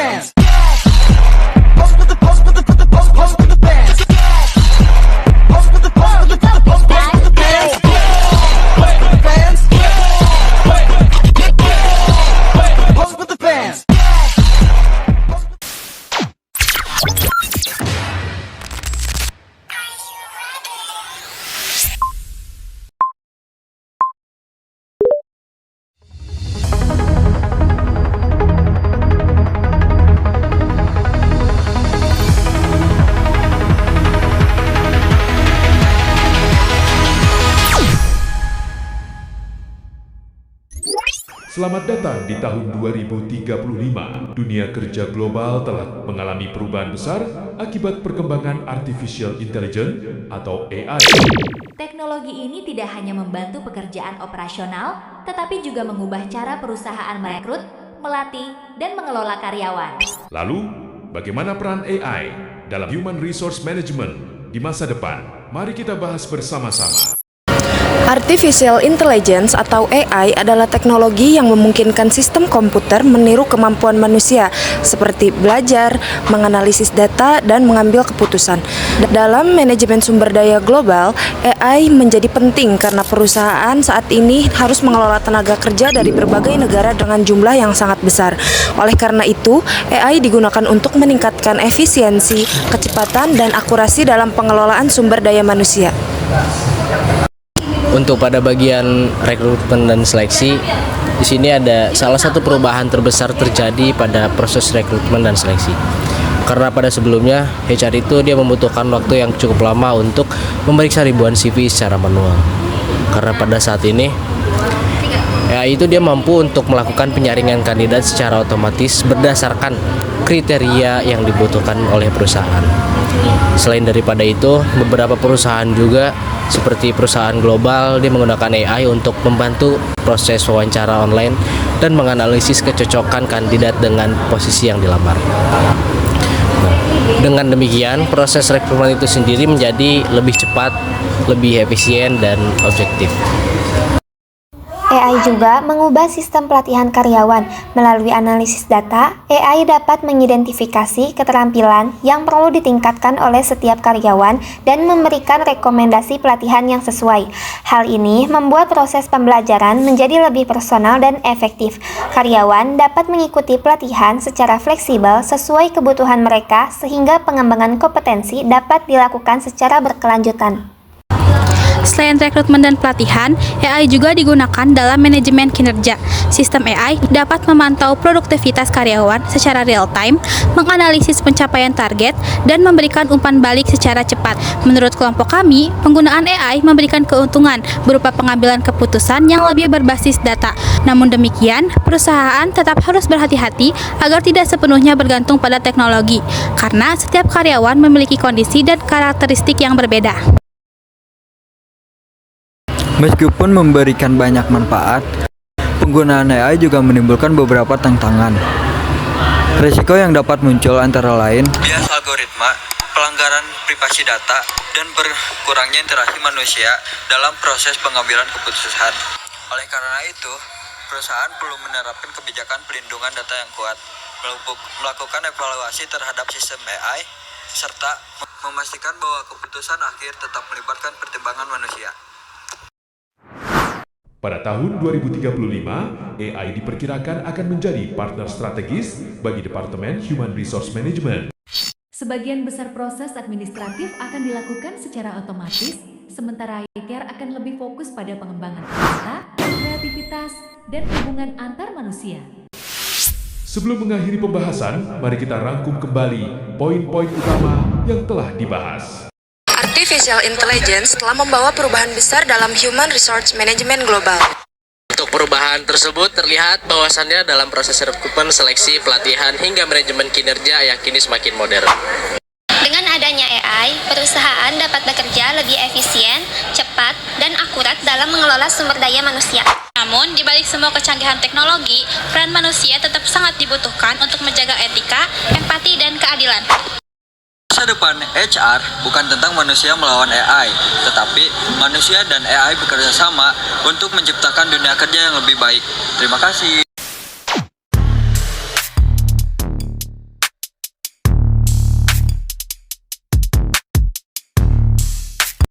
fans. Pose with the pose with the pose with the fans. Pose with the pose with the pose with the fans. Pose with the fans. Pose with the fans. Selamat datang di tahun 2035. Dunia kerja global telah mengalami perubahan besar akibat perkembangan artificial intelligence atau AI. Teknologi ini tidak hanya membantu pekerjaan operasional, tetapi juga mengubah cara perusahaan merekrut, melatih, dan mengelola karyawan. Lalu, bagaimana peran AI dalam human resource management di masa depan? Mari kita bahas bersama-sama. Artificial Intelligence atau AI adalah teknologi yang memungkinkan sistem komputer meniru kemampuan manusia seperti belajar, menganalisis data, dan mengambil keputusan. Dalam manajemen sumber daya global, AI menjadi penting karena perusahaan saat ini harus mengelola tenaga kerja dari berbagai negara dengan jumlah yang sangat besar. Oleh karena itu, AI digunakan untuk meningkatkan efisiensi, kecepatan, dan akurasi dalam pengelolaan sumber daya manusia. Untuk pada bagian rekrutmen dan seleksi, di sini ada salah satu perubahan terbesar terjadi pada proses rekrutmen dan seleksi. Karena pada sebelumnya HR itu dia membutuhkan waktu yang cukup lama untuk memeriksa ribuan CV secara manual. Karena pada saat ini AI itu dia mampu untuk melakukan penyaringan kandidat secara otomatis berdasarkan kriteria yang dibutuhkan oleh perusahaan. Selain daripada itu, beberapa perusahaan juga seperti perusahaan global dia menggunakan AI untuk membantu proses wawancara online dan menganalisis kecocokan kandidat dengan posisi yang dilamar. Nah, dengan demikian, proses rekrutmen itu sendiri menjadi lebih cepat, lebih efisien, dan objektif. AI juga mengubah sistem pelatihan karyawan. Melalui analisis data, AI dapat mengidentifikasi keterampilan yang perlu ditingkatkan oleh setiap karyawan dan memberikan rekomendasi pelatihan yang sesuai. Hal ini membuat proses pembelajaran menjadi lebih personal dan efektif. Karyawan dapat mengikuti pelatihan secara fleksibel sesuai kebutuhan mereka sehingga pengembangan kompetensi dapat dilakukan secara berkelanjutan. Selain rekrutmen dan pelatihan, AI juga digunakan dalam manajemen kinerja. Sistem AI dapat memantau produktivitas karyawan secara real-time, menganalisis pencapaian target, dan memberikan umpan balik secara cepat. Menurut kelompok kami, penggunaan AI memberikan keuntungan berupa pengambilan keputusan yang lebih berbasis data. Namun demikian, perusahaan tetap harus berhati-hati agar tidak sepenuhnya bergantung pada teknologi, karena setiap karyawan memiliki kondisi dan karakteristik yang berbeda. Meskipun memberikan banyak manfaat, penggunaan AI juga menimbulkan beberapa tantangan. Risiko yang dapat muncul antara lain bias algoritma, pelanggaran privasi data, dan berkurangnya interaksi manusia dalam proses pengambilan keputusan. Oleh karena itu, perusahaan perlu menerapkan kebijakan pelindungan data yang kuat, melakukan evaluasi terhadap sistem AI, serta memastikan bahwa keputusan akhir tetap melibatkan pertimbangan manusia. Pada tahun 2035, AI diperkirakan akan menjadi partner strategis bagi Departemen Human Resource Management. Sebagian besar proses administratif akan dilakukan secara otomatis, sementara HR akan lebih fokus pada pengembangan data, kreativitas, dan hubungan antar manusia. Sebelum mengakhiri pembahasan, mari kita rangkum kembali poin-poin utama yang telah dibahas. Artificial Intelligence telah membawa perubahan besar dalam human resource management global. Untuk perubahan tersebut terlihat bahwasannya dalam proses rekrutmen, seleksi, pelatihan, hingga manajemen kinerja yang kini semakin modern. Dengan adanya AI, perusahaan dapat bekerja lebih efisien, cepat, dan akurat dalam mengelola sumber daya manusia. Namun, di balik semua kecanggihan teknologi, peran manusia tetap sangat dibutuhkan untuk menjaga etika, empati, dan keadilan. Masa depan HR bukan tentang manusia melawan AI, tetapi manusia dan AI bekerja sama untuk menciptakan dunia kerja yang lebih baik. Terima kasih.